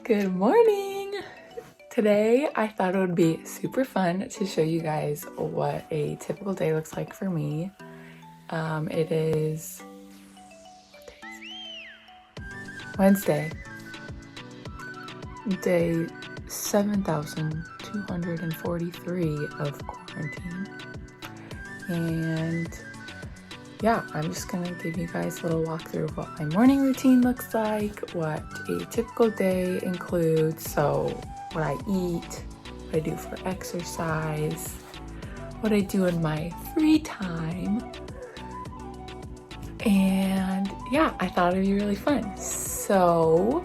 Good morning! Today I thought it would be super fun to show you guys what a typical day looks like for me. It is Wednesday, day 7,243 of quarantine. And yeah, I'm just gonna give you guys a little walkthrough of what my morning routine looks like, what a typical day includes, so what I eat, what I do for exercise, what I do in my free time. And yeah, I thought it'd be really fun. So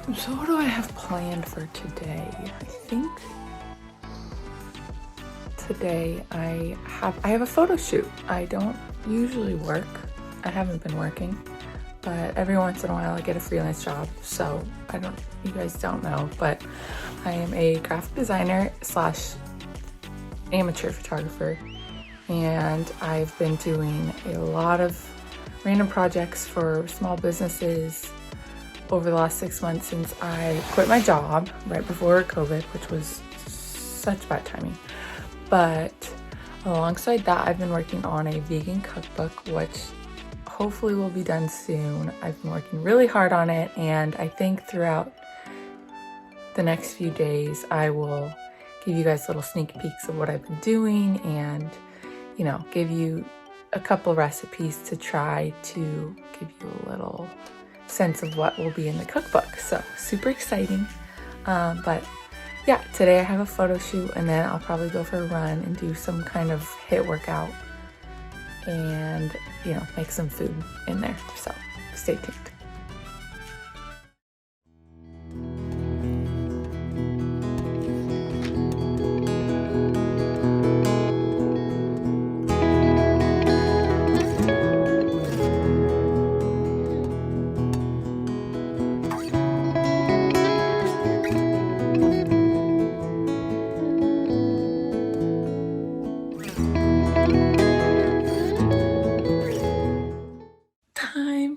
what do I have planned for today? I think today I have a photo shoot. I don't usually work. I haven't been working, but every once in a while I get a freelance job. So you guys don't know, but I am a graphic designer slash amateur photographer, and I've been doing a lot of random projects for small businesses over the last 6 months since I quit my job right before COVID, which was such bad timing. But alongside that, I've been working on a vegan cookbook, which hopefully will be done soon. I've been working really hard on it, and I think throughout the next few days, I will give you guys little sneak peeks of what I've been doing and, give you a couple recipes to try to give you a little sense of what will be in the cookbook. So super exciting. But yeah, today I have a photo shoot, and then I'll probably go for a run and do some kind of HIIT workout and, make some food in there. So stay tuned.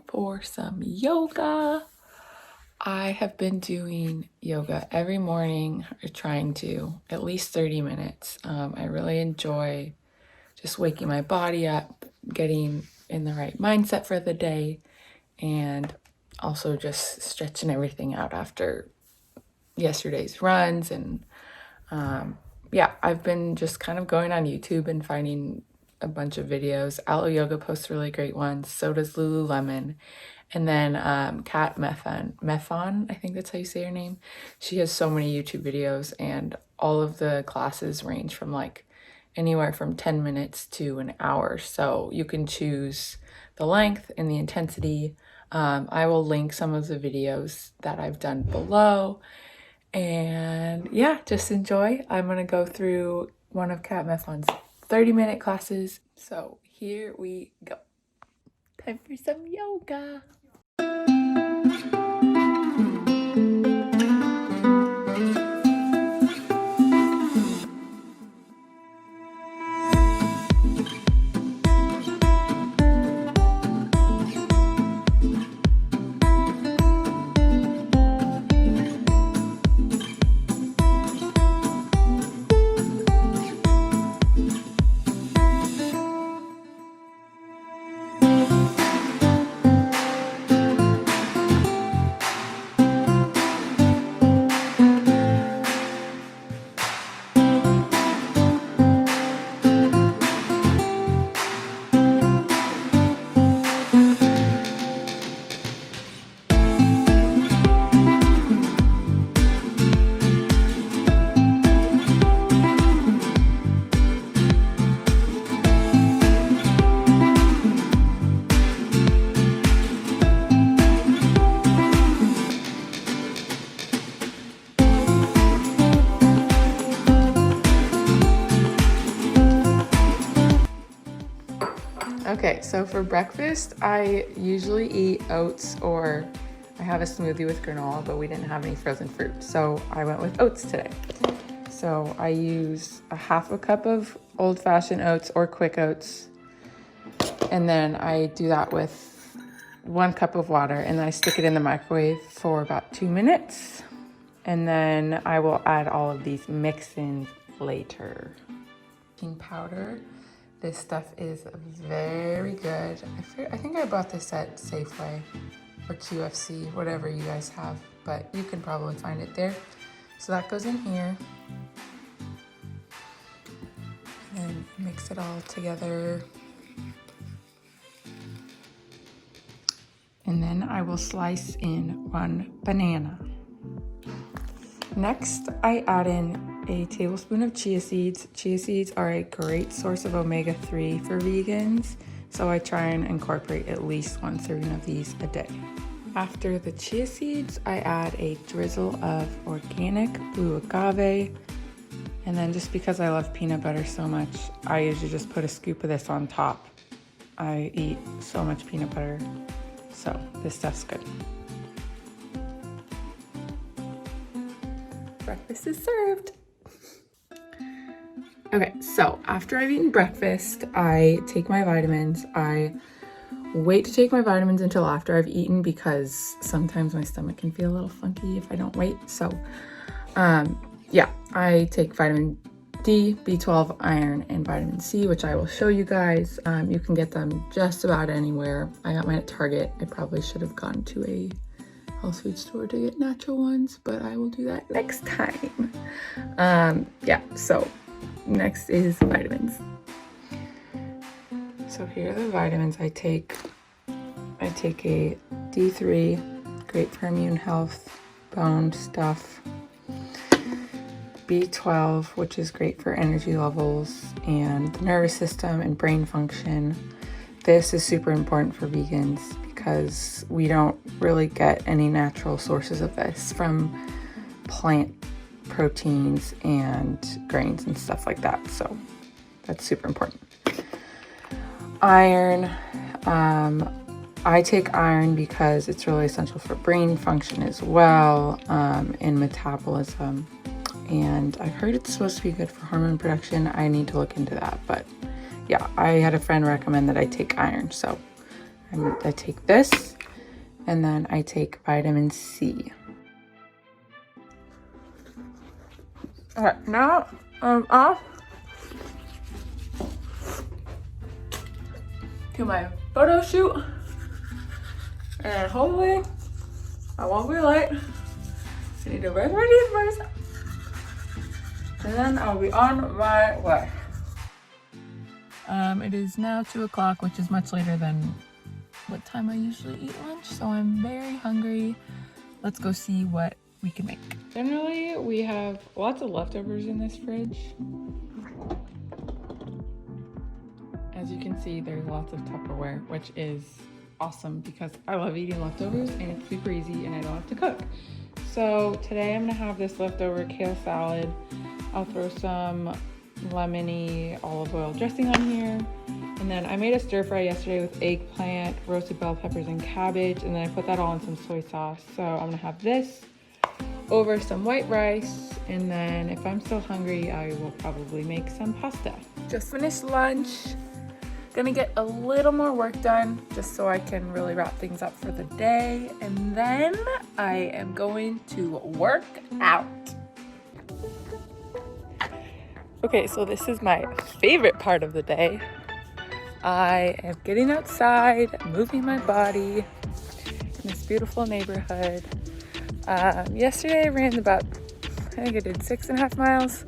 For some yoga. I have been doing yoga every morning, or trying to, at least 30 minutes. I really enjoy just waking my body up, getting in the right mindset for the day, and also just stretching everything out after yesterday's runs. And yeah, I've been just kind of going on YouTube and finding a bunch of videos. Aloe Yoga posts really great ones. So does Lululemon. And then Kat Methon, I think that's how you say her name. She has so many YouTube videos, and all of the classes range from like anywhere from 10 minutes to an hour. So you can choose the length and the intensity. I will link some of the videos that I've done below. And yeah, just enjoy. I'm gonna go through one of Kat Methon's 30-minute classes. So here we go. Time for some yoga. Okay, so for breakfast, I usually eat oats, or I have a smoothie with granola, but we didn't have any frozen fruit, so I went with oats today. So I use a half a cup of old-fashioned oats or quick oats, and then I do that with 1 cup of water, and then I stick it in the microwave for about 2 minutes. And then I will add all of these mix-ins later. Protein powder. This stuff is very good. I think I bought this at Safeway or QFC, whatever you guys have, but you can probably find it there. So that goes in here. And then mix it all together. And then I will slice in 1 banana. Next, I add in a tablespoon of chia seeds. Chia seeds are a great source of omega-3 for vegans, so I try and incorporate at least 1 serving of these a day. After the chia seeds, I add a drizzle of organic blue agave. And then just because I love peanut butter so much, I usually just put a scoop of this on top. I eat so much peanut butter, so this stuff's good. Breakfast is served. Okay, so after I've eaten breakfast, I take my vitamins. I wait to take my vitamins until after I've eaten because sometimes my stomach can feel a little funky if I don't wait. So, yeah, I take vitamin D, B12, iron, and vitamin C, which I will show you guys. You can get them just about anywhere. I got mine at Target. I probably should have gone to a health food store to get natural ones, but I will do that next time. Yeah, so next is vitamins. So here are the vitamins I take. I take a D3, great for immune health, bone stuff. B12, which is great for energy levels and the nervous system and brain function. This is super important for vegans because we don't really get any natural sources of this from plant proteins and grains and stuff like that. So that's super important. Iron. I take iron because it's really essential for brain function as well, and metabolism. And I've heard it's supposed to be good for hormone production. I need to look into that, but yeah, I had a friend recommend that I take iron, so I take this, and then I take vitamin C. All right, now I'm off to my photo shoot, and hopefully I won't be late. I need to brush my teeth first, and then I'll be on my way. It is now 2 o'clock, which is much later than what time I usually eat lunch, so I'm very hungry. Let's go see what we can make. Generally, we have lots of leftovers in this fridge. As you can see, there's lots of Tupperware, which is awesome because I love eating leftovers and it's super easy and I don't have to cook. So today I'm gonna have this leftover kale salad. I'll throw some lemony olive oil dressing on here. And then I made a stir fry yesterday with eggplant, roasted bell peppers, and cabbage. And then I put that all in some soy sauce. So I'm gonna have this over some white rice. And then if I'm still hungry, I will probably make some pasta. Just finished lunch. Gonna get a little more work done just so I can really wrap things up for the day. And then I am going to work out. Okay, so this is my favorite part of the day. I am getting outside, moving my body in this beautiful neighborhood. Yesterday I ran about, I think I did 6.5 miles.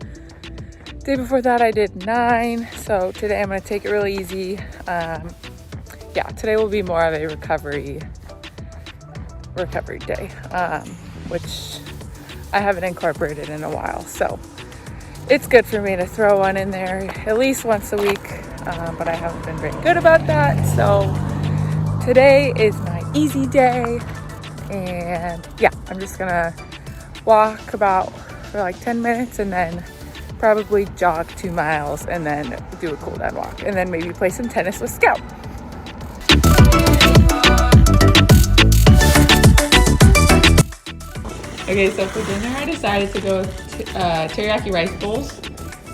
Day before that I did 9. So today I'm gonna take it really easy. Yeah, today will be more of a recovery day, which I haven't incorporated in a while. So it's good for me to throw one in there at least once a week, but I haven't been very good about that. So today is my easy day, and yeah, I'm just gonna walk about for like 10 minutes and then probably jog 2 miles and then do a cool down walk and then maybe play some tennis with Scout. Okay, so for dinner I decided to go with teriyaki rice bowls.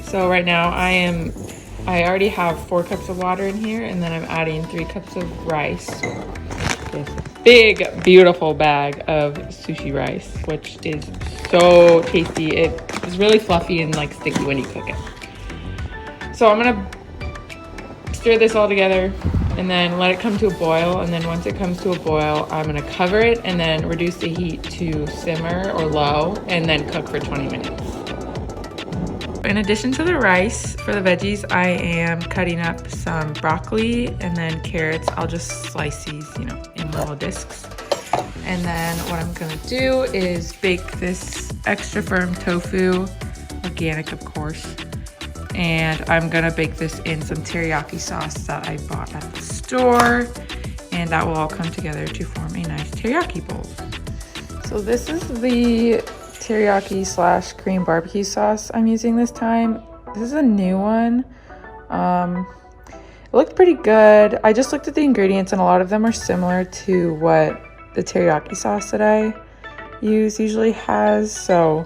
So right now I already have 4 cups of water in here, and then I'm adding 3 cups of rice. this big, beautiful bag of sushi rice, which is so tasty. It is really fluffy and like sticky when you cook it. So I'm gonna stir this all together and then let it come to a boil. And then once it comes to a boil, I'm gonna cover it and then reduce the heat to simmer or low and then cook for 20 minutes. In addition to the rice, for the veggies, I am cutting up some broccoli and then carrots. I'll just slice these, you know, in little discs. And then what I'm gonna do is bake this extra firm tofu, organic of course. And I'm gonna bake this in some teriyaki sauce that I bought at the store. And that will all come together to form a nice teriyaki bowl. So this is the teriyaki / Korean barbecue sauce I'm using this time. This is a new one. It looked pretty good. I just looked at the ingredients and a lot of them are similar to what the teriyaki sauce that I use usually has. So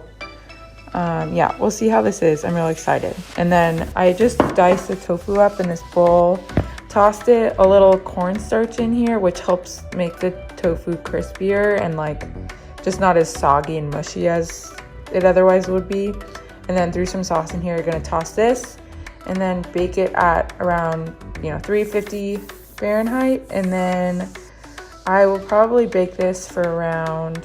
yeah, we'll see how this is. I'm really excited. And then I just diced the tofu up in this bowl, tossed it a little cornstarch in here, which helps make the tofu crispier and like just not as soggy and mushy as it otherwise would be. And then threw some sauce in here. You're gonna toss this and then bake it at around, 350 Fahrenheit. And then I will probably bake this for around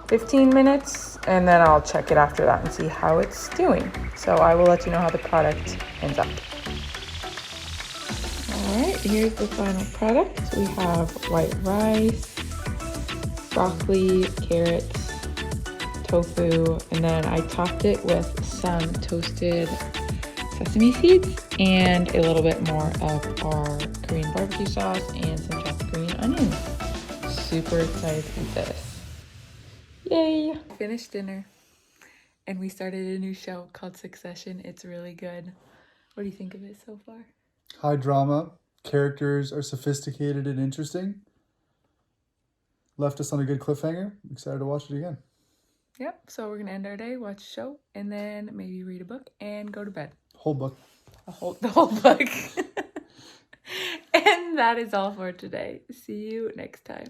15 minutes. And then I'll check it after that and see how it's doing. So I will let you know how the product ends up. All right, here's the final product. We have white rice, broccoli, carrots, tofu, and then I topped it with some toasted sesame seeds and a little bit more of our Korean barbecue sauce and some chopped green onions. Super excited to eat this. Yay! Finished dinner and we started a new show called Succession. It's really good. What do you think of it so far? High drama, characters are sophisticated and interesting. Left us on a good cliffhanger. Excited to watch it again. Yep, so we're gonna end our day, watch a show, and then maybe read a book and go to bed. Whole book. The whole book. And that is all for today. See you next time.